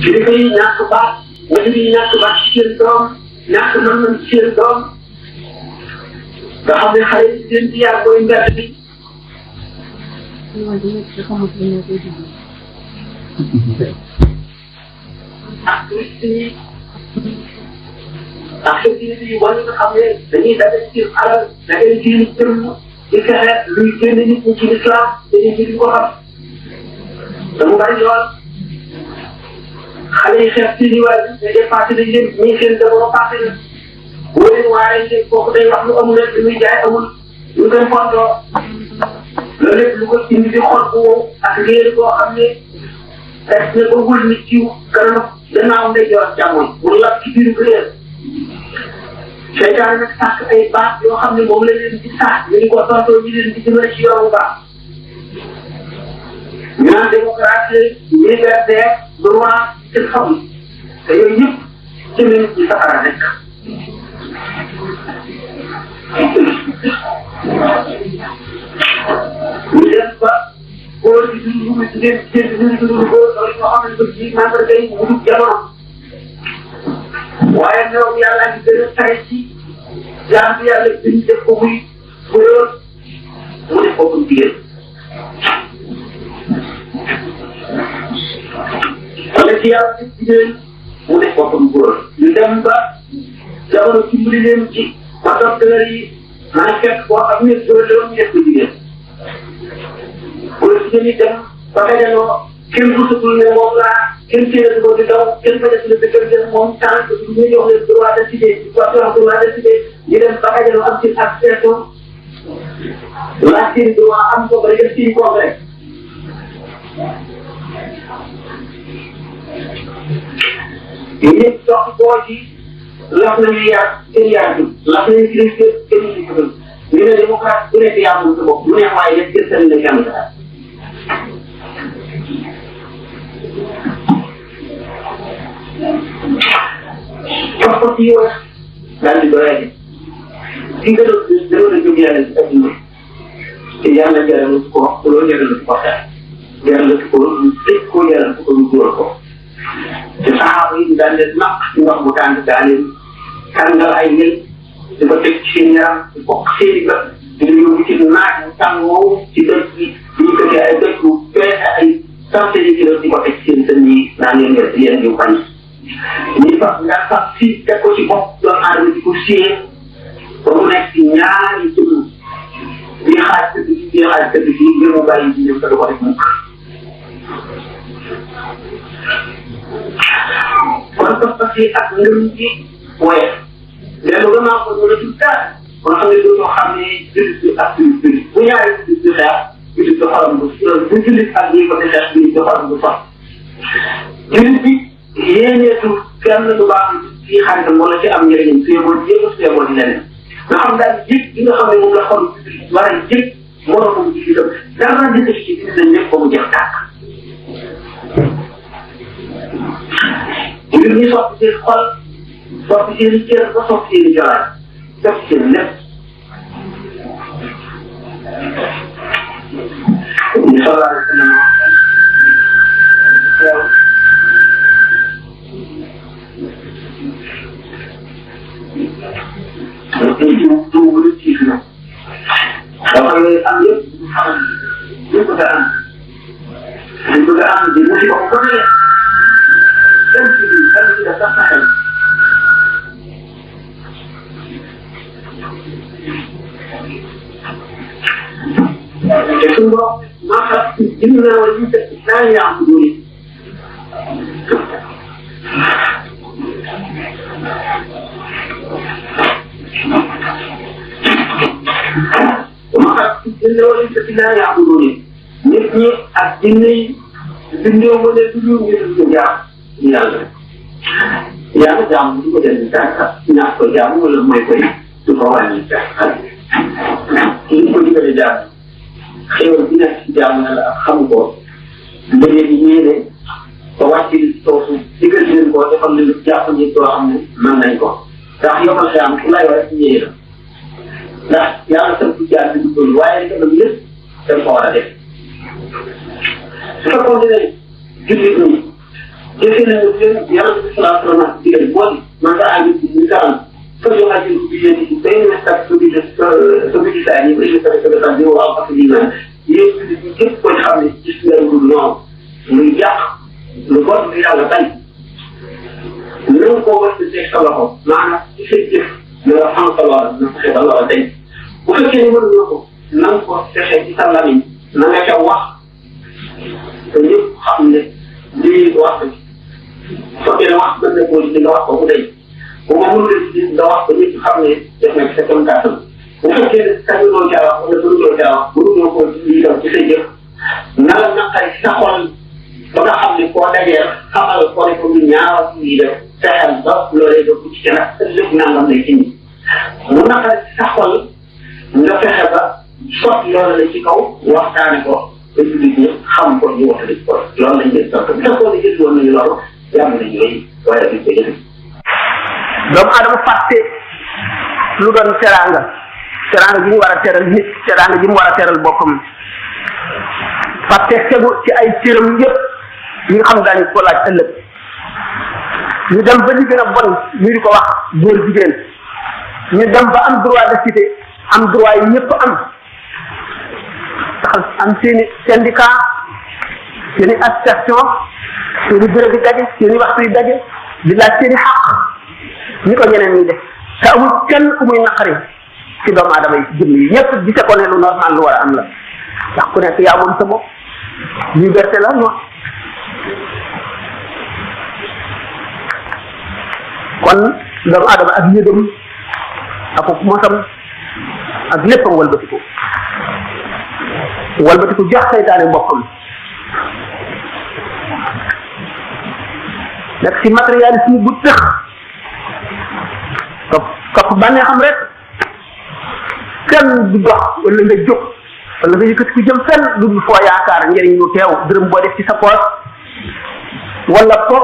kilifa yi ñàkk baax wala yi ñàkk baax ci seen doom ñàkk mën ci seen doom nga xam ne xale yi seen ci yàgg booy mbett bi ak touriste yi ak société yi wala nga xam ne dañuy daje ci alal da ngay jéem tërm di fexe luy génn nit ñi ci l'islam dañuy gis ko xam damu bari lool xale yi xeex ci niwaay bi ne dépassé nañ leen ñii seen jamono passé na boo leen waaye leen kooku day wax lu amul leen li muy jaay amul lu koy fontoo loolu lépp lu ko indi di xol bu wow ak léer boo xam ne fekk na ko wul nit ci kanam gannaaw ndey joor càmmoñ bu lab ci biiru réer seytaane nag sàkk ay baat yoo xam ne moom la leen di sax ñu di ko tontoo ñu leen di jëmale ci yoonu baax ñu naan démocratie liberté droit te xam te yooyu yëpp jëmee ci safara nekk ñu dem ba góor gi duñu dugg ci leen ci duñu dugg góor loolu ñoo xam ne ko ci mandarga yi mu dugg jamono waaye ñoom yàlla ngi gën a tare ci jaam bi yàlla dañu def ko muy góor mu def ko muy jigéen wala ci yàlla def jigéen mu def ko muy góor ñu dem ba jamono dimbali leen ci ba docteur yi mën a fekk boo xam ne góor la woon ñu def ko jigéen góor jigéen yi dem ba dajaloo kenn rusatul ne moom laa kenn téye ko di daw kenn bañ a tudd dëgg moom tant que ñu jox leen droit de cité droit de cité ñu dem ba dajaloo am ci accession laaj seen droit am ko ba def ci congrès ñëpp dox boo ci laf nañu yaat kenn yaatu laf nañu ci kenn ñu ñu ne démocrate bu nekk yaa moom sa bopp mu neex waaye yëpp kenn seen la kenn ko ci yow daal di doyati ci nga doon a jóg yàlla ci adduna te yàlla jaral ko wax loolu jaral ko xeex jaral ko tëj ko jaral ko lu góor ko te saxaaba yi daan leen naq ci ndox bu tàng daa leen tàngal ay ngel di ko teg ci seen yaram di bokk seeni bët di leen yóbbu ci naaj mu tàng woowu ci dëkk bi ñu ko ay dëkk bu peese ay centaine de kilos di ko teg seen sën yi naan leen ngeen yéen ñu bañ ñi fa nga sax fii teg ko ci bopp doon aadama di ko siyee ba mu nekk ci ñaari dugub di xaaj tëdd fii di xaaj tëdd fii ngir mu bàyyi di ñëw te du ko def mukk kon pas-pas yi ak ngëm ci woye mais lu gën a ko mën a tudd dara kon xam ne dootoo xam ne jullit bi ak jullit bu ñaari jullit di xeex jullit bi xolam bu bu jullit ak ñi ko di xeex jullit bi xolam bu fas jullit bi yéeneetu kenn du baax ci xaritam wala ci am njëriñam su yeboo jéem a su yeboo di leneen nga xam daal yëpp li nga xam ne moom la xol war a yëpp mënoo ko mu ci itam dara di def ci biir nañ lépp ba mu jeex tàkk ngir ñu soppi seen xol soppi seen i cër ba soppi seen i jolaay soppi seen lépp ñu soxlaa tuuti ci na dafa lay am yëpp xam ñu bëgg a am ñu bëgg a am di mu ci bopp ba ne kenn ci def sax sa xel te suñu bopp maa xam dina na wala ñu fekk naa yaa am dóori jinne wala ñu fekk naa yaa am dóori nit ñi ak jinne yi bindoo ma ne toujours ñu def ko jaam ñu yàlla jaam du ko dem dara ñaax ko jaam wala mooy koy du ko wàññi dara ñu ko digale jaam xéwal bi nekk ci jaam na la ak xam ko léegi ñeene ba wàcc toofu digal leen ko defal leen jàpp ñi doo xam ne mën nañ ko ndax yomal jaam ku lay war ñëwee la ndax yàlla sant jaam bi du ko waaye dafa lépp dañ ko war a def su fekkoon ne jullit ñi jëfee nañu leen yàlla bi salaa sallam di leen boole man nga àgg ñu garan fa yo ajin bi yéen ci benn stade so bi saa yi bëri sa sa bi waaw parce que dina yéen ci képp ko xam ne gis nga lu noonu muy yàq lu bon lu yàlla bañ nañ ko war di teg sa loxo maanaam ci sa jëf yoo xam sa loola na fexe ba loola dañ bu fekkee ne mën nga ko na nga ko fexe ci sa lamiñ na nga ca wax te ñëpp xam ne lii wax ko fekkee ne wax mën na koo li nga wax ko mu dañ bu ma mënul nga wax ko ñëpp xam ne def na ci sa comme kàttan bu fekkee ne sañuloo caa wax wala mënuloo caa wax mënuloo ko lii tam ci sa jëf na la naqari ci sa xol ba nga xam ne koo dajee xamal ko ne ko ñu ñaawal lii def fexeel ba loolee doo ko ci gën a lépp nangam lay indi mu naqari ci sa xol nga fexe ba sotti loolu la ci kaw waxtaane ko ba jullit ñëpp xam ko ñu wax ko loolu lañ leen sant bu fekkoon ne jël woon nañu loolu yàlla nañu yooyu waaye duñ ko jëfe doomu adama fàtte lu doon teraanga ji mu war a teral nit teraanga ji mu war a teral boppam fàtte tegu ci ay cëram yëpp yi nga xam daañu ko laaj ëllëg ñu dem ba li gën a bon ñu di ko wax góor jigéen ñu dem ba am droit de cité am droit yi ñëpp am tax am seeni syndicat seeni association seeni bureau di daje seeni waxtu yi daje di laaj seeni xaq ñi ko ñeneen ñi def te amul kenn ku muy naqari ci doomu aadama yi ci jëmm yi ñëpp gise ko ne lu normal lu war a am la ndax ku nekk yaa moom sa bopp liberté la non kon doomu aadama ak yëgam ak mosam ak léppam walbatiku jox saytaane boppam nekk ci matérialisme bu tëx topp bànnee xam rek kenn du dox wala nga jóg wala nga yëkkati ku jëm fenn lu dul foo yaakaar njëriñ lu teew dërëm boo def ci sa poos wala po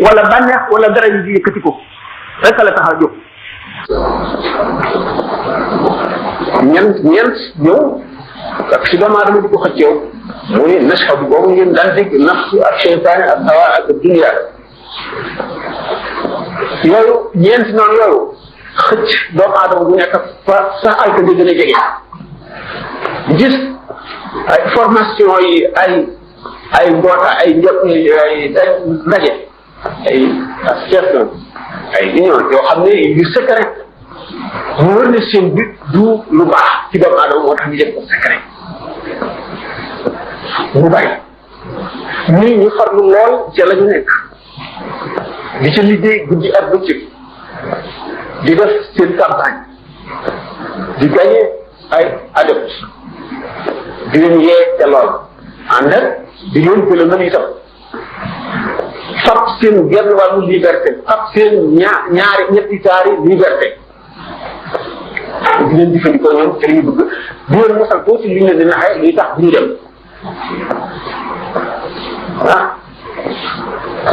wala bànneex wala dara yu yëkkati ko rek la tax a jóg ñeent ñëw ak si doomu aadama di ko xëcceew muy nashadu boobu ngeen daan dégg nafsu ak seytaane ak hawa ak dunia yooyu ñeenti noonu yooyu xëcc doomu aadama bu nekk fa sax ay ko di gën a jege gis ay formation yi ay mboota ay ndaje ay association ay union yoo xam ne yu secret mu wër ne seen but du lu baax ci doomu aadama moo tax ñu def ko secret mu bari ñii ñu farlu lool ca la ñu nekk di ca liggéey guddi ak bëccëg di def seen campagne di gagné ay adeptes di leen yee ca lool ànd ak di leen gën a itam fab seen genn wàllu liberté fab seen ñaari ñetti taari liberté di leen jëfandikoo ñoom ci li ñu bëgg di leen mosal tuuti li ñu leen di naxee liy tax ñu dem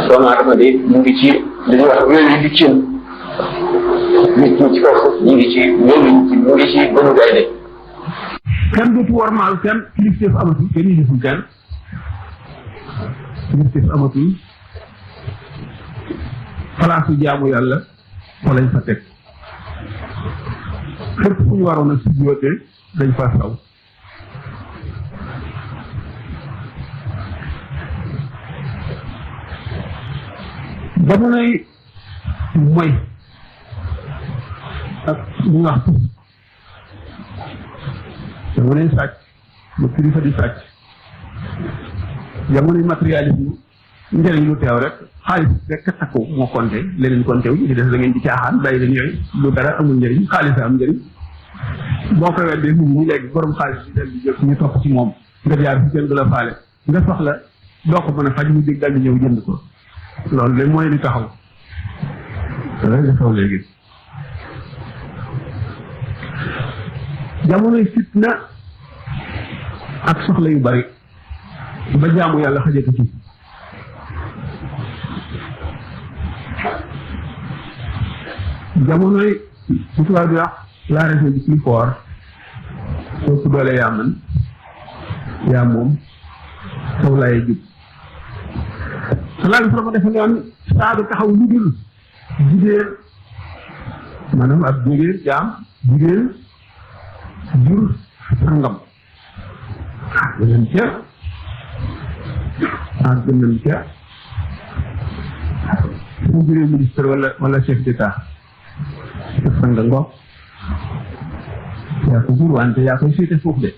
doomu aadama de mu ngi ci li ñuy wax wéeru di cin nit ñi ci kaw suuf ñu ngi ci wéeru mu ngi ci bënu gaynde kenn dootu wormaal kenn kilifteef amatul kenn yiliful kenn kilifteef amatul palaasu jaamu yàlla fa lañ fa teg fépp fu ñu waroon a sujjoote dañ fa saw jamonoy mooy ak lu nga xam jamonoy sàcc ba kilifa di sàcc jamonoy matérialisme njëriñ lu teew rek xaalis rek takku moo compté leneen compté wu ñu def da ngeen di caaxaan bàyyi leen yooyu lu dara amul njëriñ xaalis am njëriñ boo ko weddee nit ñi léegi borom xaalis bi dal di jël ñu topp ci moom nga jaar fi kenn du la faale nga soxla doo ko mën a faj mu dégg dal di ñëw jënd ko loolu de mooy li taxaw loolu li taxaw léegi jamonoy fitna ak soxla yu bari ba jaamu yàlla xajatu ci jamonoy su tubaab di wax la raison du plus fort soo su doole yaa mën yaa moom saw laay jub sallallahu alayhi wa sallam dafa yoon saa du taxaw lu dul jigéen maanaam ak jigéen jaam jigéen jur sangam gënañ ca su juree ministre wala chef d'état sa sanga ngoog yaa ko jur wante yaa koy féete foofu de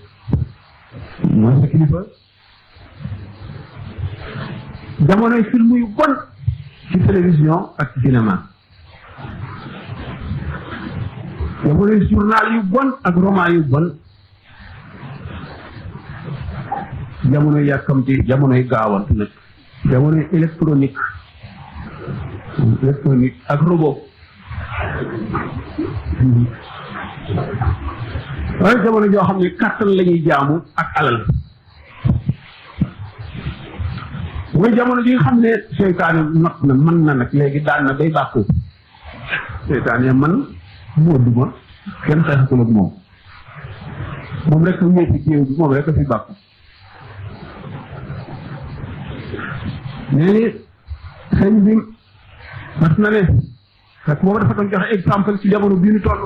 mooy sa kilifa jamonoy film yu bon ci télévision ak ci cinéma jamonoy journal yu bon ak roman yu bon jamonoy yàkkamti jamonoy gaawant nag jamonoy électronique ak robot waaye jamono joo xam ne kàttan la ñuy jaamu ak alal mooy jamono ji nga xam ne seytaane not na mën na nag léegi daan na day bàkku seytaane man moo duma kenn xeexatul ak moom rek a ñëw ci géew bi moom rek a fi bàkku nee sëñ bi mas na ne fekk boobu dafa doon joxe exemple ci jamono bii ñu toll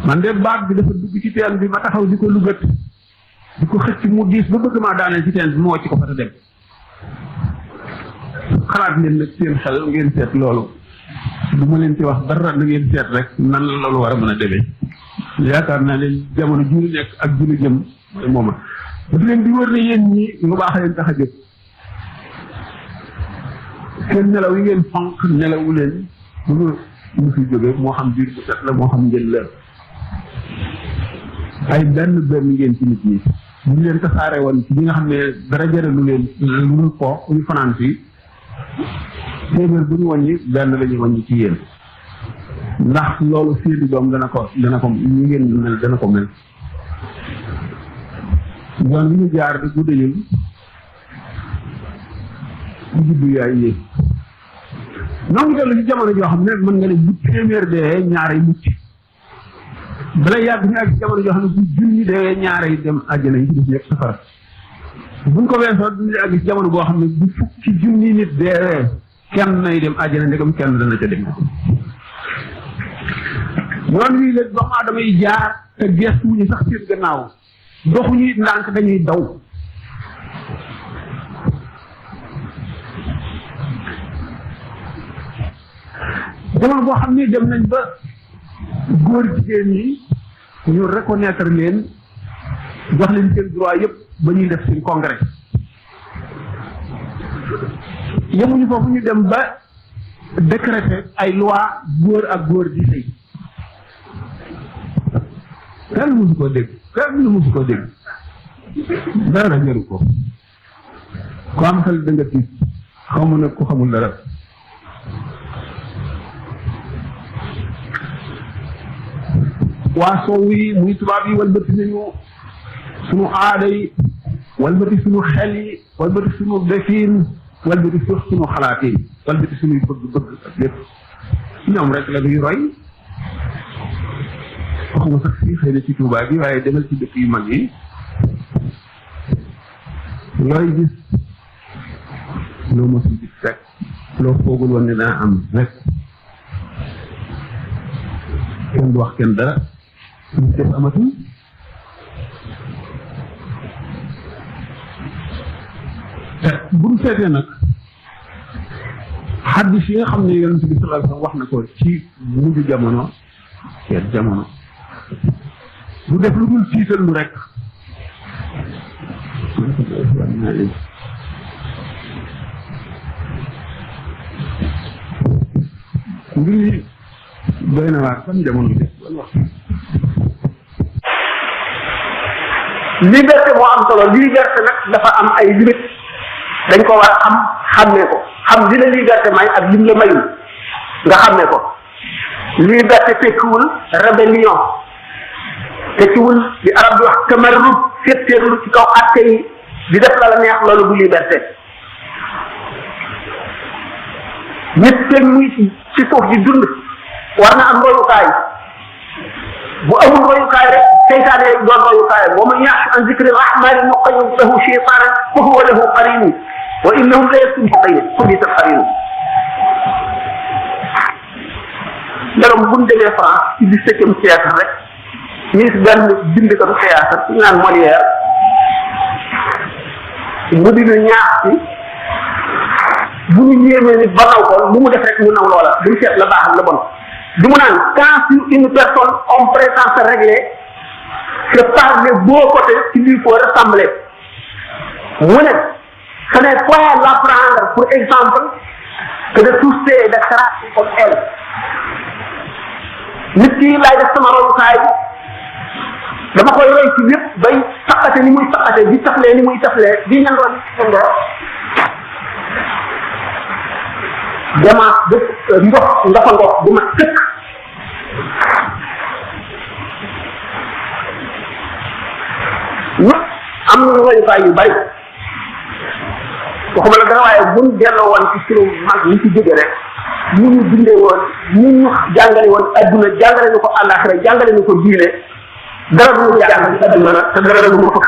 man de baat bi dafa dugg ci teen bi ma taxaw di ko lugat di ko xëcc mu diis ba bëgg maa daaneel ci teen bi mu wàcc ko fa te dem xalaat leen nag seen xel ngeen seet loolu du ma leen ci wax dara na ngeen seet rek nan la loolu war a mën a demee yaakaar naa ne jamono ju ñu nekk ak ju ñu jëm mooy mooma daf leen di wër ne yéen ñi lu baax leen tax a jóg seen nelaw yi ngeen fonk nelawu leen mu fi jóge moo xam biir bu set la moo xam njël la ay benn ngeen ci nit ñi ñu leen tasaare woon ci ñi nga xam ne dara jëralu leen lu dul ko ñu fanaan fii téeméer bu ñu wàññi benn la ñuy wàññi ci yéen ndax loolu seeni doom dana ko ñu ngeen mel dana ko mel yoon bi ñu jaar di guddayul ci juddu yaay yéeg ñoo ngi dellu ci jamono joo xam ne mën nga ne bu téeméer dee ñaare mucc bala yàgg ñu ak jamono joo xam ne bu junni dee ñaare yi dem àjjana yi ci def ñëpp safara buñ ko weesoo duñu àgg ci jamono boo xam ne bu fukki junni nit dee kenn nay dem àjjana ndegam kenn dana ca dem yoon wii la doomu aadama yi jaar te gestu wuñu sax seen gannaaw doxuñu it ndànk dañuy daw jamono boo xam ne dem nañ ba góor jigéen ñi ñu reconnaître leen jox leen seen droit yëpp ba ñuy def seen congrès yemuñu foofu ñu dem ba décréter ay loi góor ak góor di sëy kenn musu ko dégg dara ñëru ko ku am xel da nga tiit xaw ma nag ku xamul dara waa soow yi muy tubaab yi walbati nañu suñu aada yi walbati suñu xel yi walbati suñu defiin walbati suñu xalaat yi walbati suñuy bëgg-bëgg ak lépp ñoom rek la ñuy roy waxuma sax fii xëy na ci Tuubaa bi waaye demal ci dëkk yu mag yi looy gis loo mosul gis rek loo foogul woon ne daa am rek kenn du wax kenn dara suñu def amatul bu ñu seetee nag xaddis yi nga xam ne yonent bi sallallahu alayhi wasallam wax na ko ci mujj jamono seet jamono lu def lu dul tiital lu rek mbir yi doy na waar fan jamono def ban wax liberté moo am solo liberté nag dafa am ay limite dañ ko war a xàmmee ko xam li la liberté may ak lim la mayul nga xàmmee ko liberté tekkiwul rébellion tekkiwul di arab di wax tamarrud féttéerlu ci kaw atte yi di def la la neex loolu bu liberté nit seen muy ci suuf di dund war na am royukaay bu amul royukaay rek seytaane doon royukaayam wa man yaxshu an zikri rahmani nuqayyid lahu shaytanan fa huwa lahu qarin wa innahum la yastabixuna xubisa qarin dalam buñ demee France ci 17e siècle rek ñu gis benn bindkatu théâtre ñu naan Molière mu di ñu ñaax ci bu ñu yéemee nit ba naw ko lu mu def rek ñu naw loola duñ seet la baax ak la bon bi mu naan quand sur une personne on prétend se régler c'est par les beaux côtés qu'il lui faut ressembler mu ne ce n'est pas l'apprendre pour exemple que de tousser et de cracher comme elle nit ki laay def sama royukaay dama koy roy ci lépp bay saqate ni muy saqate di taflee ni muy taflee di ñandoo ni ñandoo demaat def ndox bu ma tëkk ñëpp am na royukaay yu bari waxuma la dara waaye buñ delloo woon ci sunu mag ñi ci jóge rek ñu ñu dundee woon ñu ñu jàngale woon adduna jàngale ñu ko àllaaxira jàngale ñu ko diine dara du ñu jàng adduna te dara du ñu fëkk